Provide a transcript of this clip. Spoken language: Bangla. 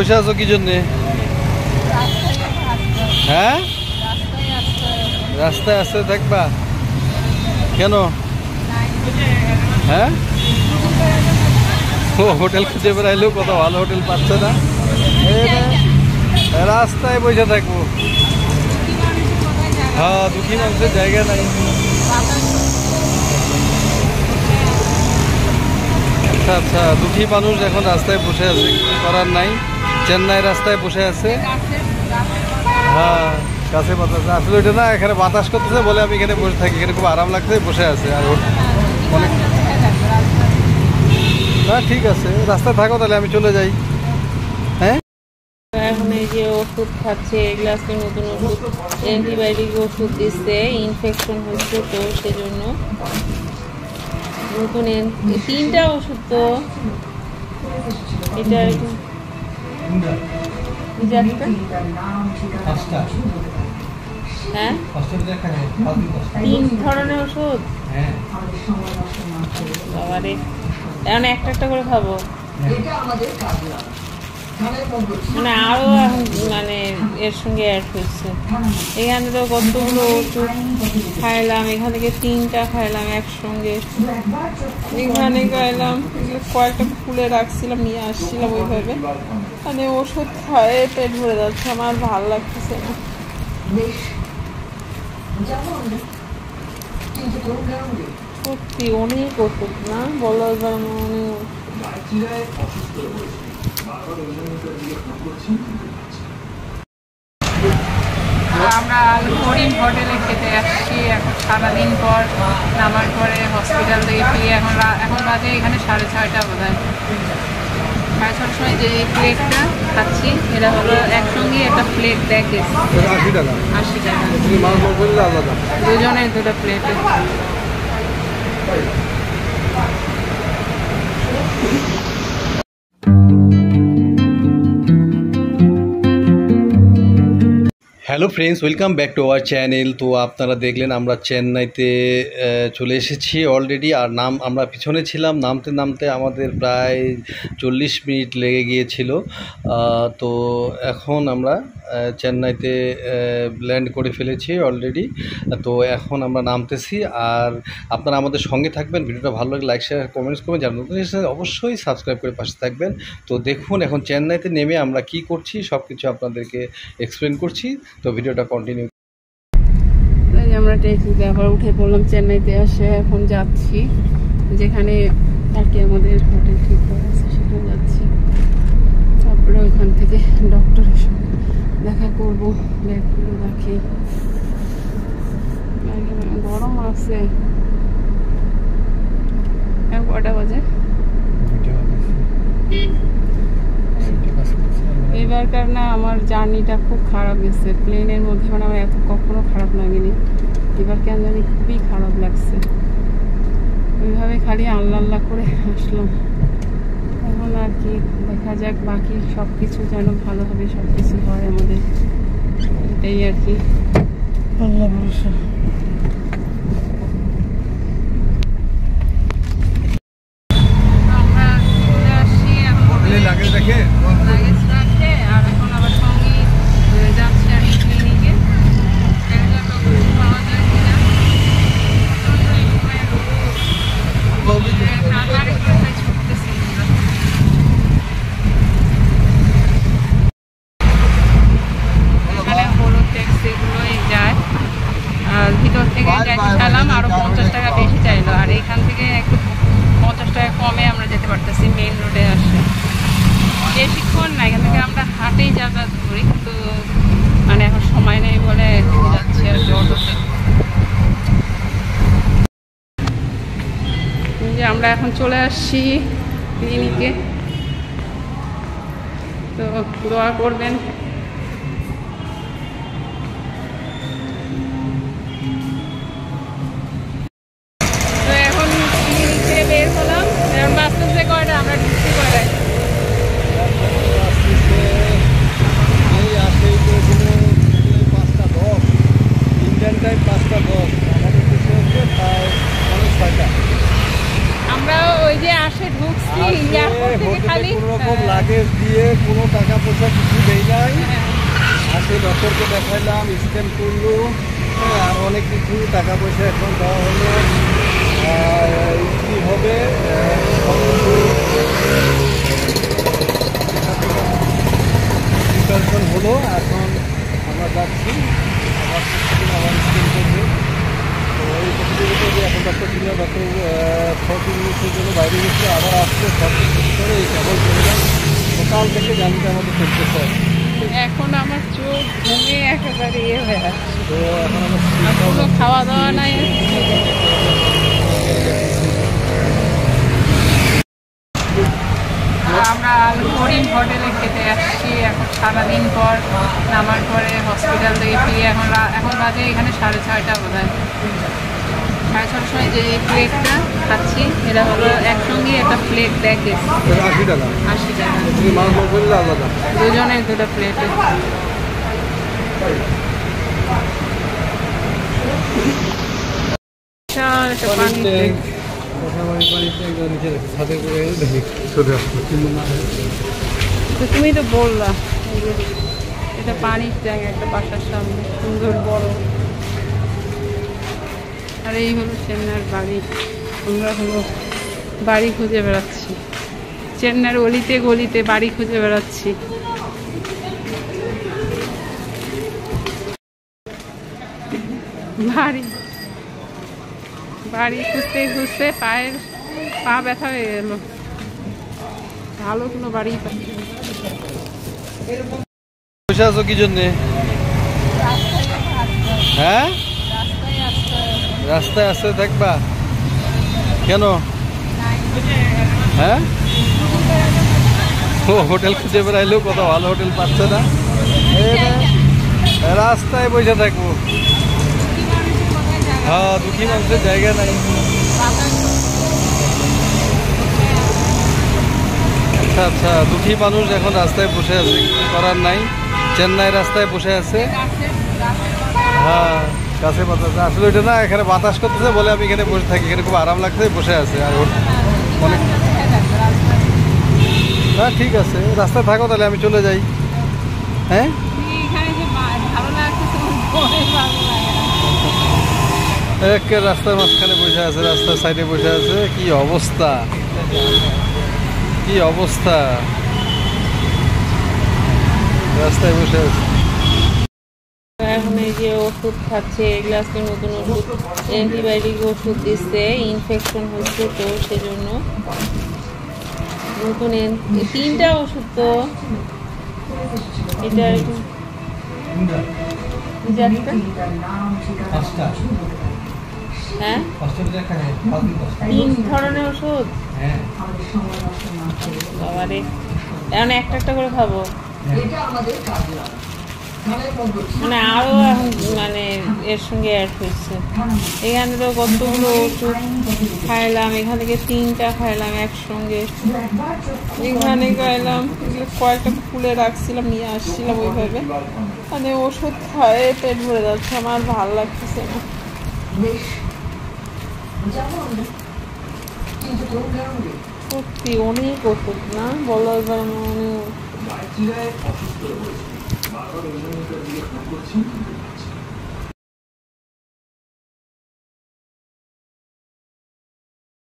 বসে আছো কি জন্যে? হ্যাঁ, রাস্তায় আসতে থাকবা কেন? হ্যাঁ, ও হোটেল খুঁজে বেড়াইলেও কত ভালো হোটেল পাচ্ছে না, রাস্তায় বসে থাকবো। হ্যাঁ, দুঃখী মানুষের জায়গা নাই। আচ্ছা আচ্ছা, দুঃখী মানুষ এখন রাস্তায় বসে আছে, কিছু করার নাই। চেন্নাই রাস্তায় বসে আছে। হ্যাঁ, কাছে বাতাস আসলে ওইটা না, এখানে বাতাস করতেছে বলে আমি এখানে বসে থাকি। এখানে খুব আরাম লাগছে, বসে আছে। আর অনেক না, ঠিক আছে, রাস্তায় থাকো তাহলে, আমি চলে যাই। হ্যাঁ, এখন এই যে ওষুধ খাচ্ছে, এগুলো আজকে নতুন ওষুধ, অ্যান্টিবায়োটিক ওষুধ দিচ্ছে, ইনফেকশন হচ্ছে, তো সেজন্য নতুন 3টা ওষুধ। তো এটা হ্যাঁ, 3 ধরনের ওষুধ। বাবারে, এখন একটা একটা করে খাবো, মানে আরো মানে এর সঙ্গে অ্যাড হচ্ছে। এখানে তো কতগুলো ওষুধ খাইলাম, এখান থেকে 3টা খাইলাম একসঙ্গে। এখানে খাইলাম, কয়েকটা খুলে রাখছিলাম, নিয়ে আসছিলাম ওইভাবে। মানে ওষুধ খায় পেট ভরে যাচ্ছে, আমার ভালো লাগতেছে না। সত্যি অনেক ওষুধ না, বলার কারণে অনেক। আমরা করিম হোটেলে খেতে আসছি এখন সারাদিন পর, নামার পরে হসপিটাল থেকে ফিরে এখন বাজে এখানে 6:30 বোধ হয়। 6:30 সময় যে প্লেটটা খাচ্ছি, এটা হলো একসঙ্গে একটা প্লেট দেয় 80 টাকা। 80 টাকা দুজনের 2টা প্লেটে। Hello friends, welcome back to our channel. তো আপনারা দেখলেন আমরা চেন্নাইতে চলে এসেছি অলরেডি। আর আমরা পিছনে ছিলাম, নামতে নামতে আমাদের প্রায় 40 মিনিট লেগে গিয়েছিল। তো এখন আমরা চেন্নাইতে ল্যান্ড করে ফেলেছি অলরেডি। তো এখন আমরা নামতেছি। আর আপনারা আমাদের সঙ্গে থাকবেন, ভিডিওটা ভালো লাগে লাইক শেয়ার কমেন্টস করবেন, যারা নতুন এসেছেন অবশ্যই সাবস্ক্রাইব করে পাশে থাকবেন। তো দেখুন এখন চেন্নাইতে নেমে আমরা কি করছি সব কিছু আপনাদেরকে এক্সপ্লেন করছি। তো ভিডিওটা কন্টিনিউ। আমরা ট্যাক্সিতে আবার উঠে পড়লাম, চেন্নাইতে আসে এখন যাচ্ছি যেখানে আর কি আমাদের হোটেল ঠিক করা আছে সেখানে যাচ্ছি। তারপরে ওইখান থেকে ডক্টরের সঙ্গে দেখা করবো, ব্যাগগুলো রাখি। গরম আছে। এখন কটা বাজে? এবারকার না আমার জার্নিটা খুব খারাপ গেছে প্লেনের মধ্যে, মানে আমার এত কখনো খারাপ লাগেনি। এবার কেন জানি খুবই খারাপ লাগছে। ওইভাবে খালি আল্লাহ আল্লাহ করে আসলাম। এখন আর কি দেখা যাক, বাকি সব কিছু যেন ভালোভাবে সব কিছু হয় আমাদের, এটাই আর কি। আল্লাহ ভরসা। ভিতর থেকে চাইলাম আরো 50 টাকা বেশি চাইলো, আর এখান থেকে একটু 50 টাকা কমে আমরা যেতে পারতেছি। মেইন রোডে আসে বেশিক্ষণ না, এখান থেকে আমরা হাটেই যাতায়াত করি, কিন্তু মানে এখন সময় নেই বলে যাচ্ছি আর কি অটোতে। যে আমরা এখন চলে আসছি ক্লিনিকে, তো দোয়া করবেন। লাগেজ দিয়ে কোনো টাকা পয়সা কিছু দেই নাই। আজকে ডক্টরকে দেখাইলাম, স্ক্যান করলো, আর অনেক কিছু টাকা পয়সা এখন দেওয়া হলো। কী হবে প্রিপারেশন হলো। এখন আমরা যাচ্ছি আবার স্ক্যান করবে। তো এই প্রতিযোগিতা যে এখন ডক্টর ছিল, ডক্টর 40 মিনিটের জন্য বাইরে গেছে, আবার আসছে 40 মিনিট করে এই কেবল করলাম। সকাল থেকে জানিটা আমাদের চলতেছে। এখন আমার চোখ ঘুমে একেবারে হয়ে আছে। তো এখন আমরা কোনো খাওয়া দাওয়া নাই। আমরা করিম হোটেলে খেতে আসছি এখন সারাদিন পর নামার পরে হসপিটাল থেকে ফিরে এখন বাজে এখানে 6:30 বোধ হয়। 6:30 সময় যে প্লেটটা খাচ্ছি এটা হলো একসঙ্গে একটা প্লেট দেখে 80 টাকা। 80 টাকা আলাদা দুজনের দুটো প্লেটে। তুমি তো বললা এটা পানির ট্যাঙ্ক একটা বাসার সামনে সুন্দর বড়। আর এই হলো চেন্নাইয়ের বাড়ি। আমরা হলো বাড়ি খুঁজে বেড়াচ্ছি, চেন্নাইয়ের অলিতে গলিতে বাড়ি খুঁজে বেড়াচ্ছি। বাড়ি খুঁজতে খুঁজতে পা ব্যথা হয়ে গেল। ভালো কোনো বাড়ি পাচ্ছি। বসে আছো কি জন্যে? হ্যাঁ, রাস্তায় আসতে থাকবা কেন? হ্যাঁ, ও হোটেল খুঁজে বেড়াইলেও কত ভালো হোটেল পাচ্ছে না, রাস্তায় বসে থাকবো। হ্যাঁ, দুঃখী মানুষের জায়গা নাই। আচ্ছা আচ্ছা, দুঃখী মানুষ এখন রাস্তায় বসে আছে, কিছু করার নাই। চেন্নাই রাস্তায় বসে আছে। হ্যাঁ, গাছে বাতাস আসলে ওইটা না, এখানে বাতাস করতেছে বলে আমি এখানে বসে থাকি। এখানে খুব আরাম লাগছে, বসে আছে। আর অনেক হ্যাঁ, ঠিক আছে, রাস্তায় থাকো তাহলে আমি চলে যাই। হ্যাঁ, একে রাস্তার মাঝখানে বসে আছে, রাস্তার সাইডে বসে আছে। কি অবস্থা, কি অবস্থা, রাস্তায় বসে আছে। এখন এই যে ওষুধ খাচ্ছে, এগুলো আজকে নতুন ওষুধ, অ্যান্টিবায়োটিক ওষুধ দিচ্ছে, ইনফেকশন হচ্ছে তো সেজন্য নতুন 3টা ওষুধ। তো এটা হ্যাঁ, 3 ধরনের ওষুধ। বাবারে, এখন একটা একটা করে খাবো মানে আরো এখন মানে এর সঙ্গে অ্যাড হয়েছে। এখানে তো কতগুলো ওষুধ খাইলাম, এখান থেকে 3টা খাইলাম একসঙ্গে। এখানে খাইলাম, কয়েকটা খুলে রাখছিলাম, নিয়ে আসছিলাম ওইভাবে। মানে ওষুধ খায় পেট ভরে যাচ্ছে, আমার ভালো লাগতেছে না সত্যি। অনেক ওষুধ না বলো এবার, অনেক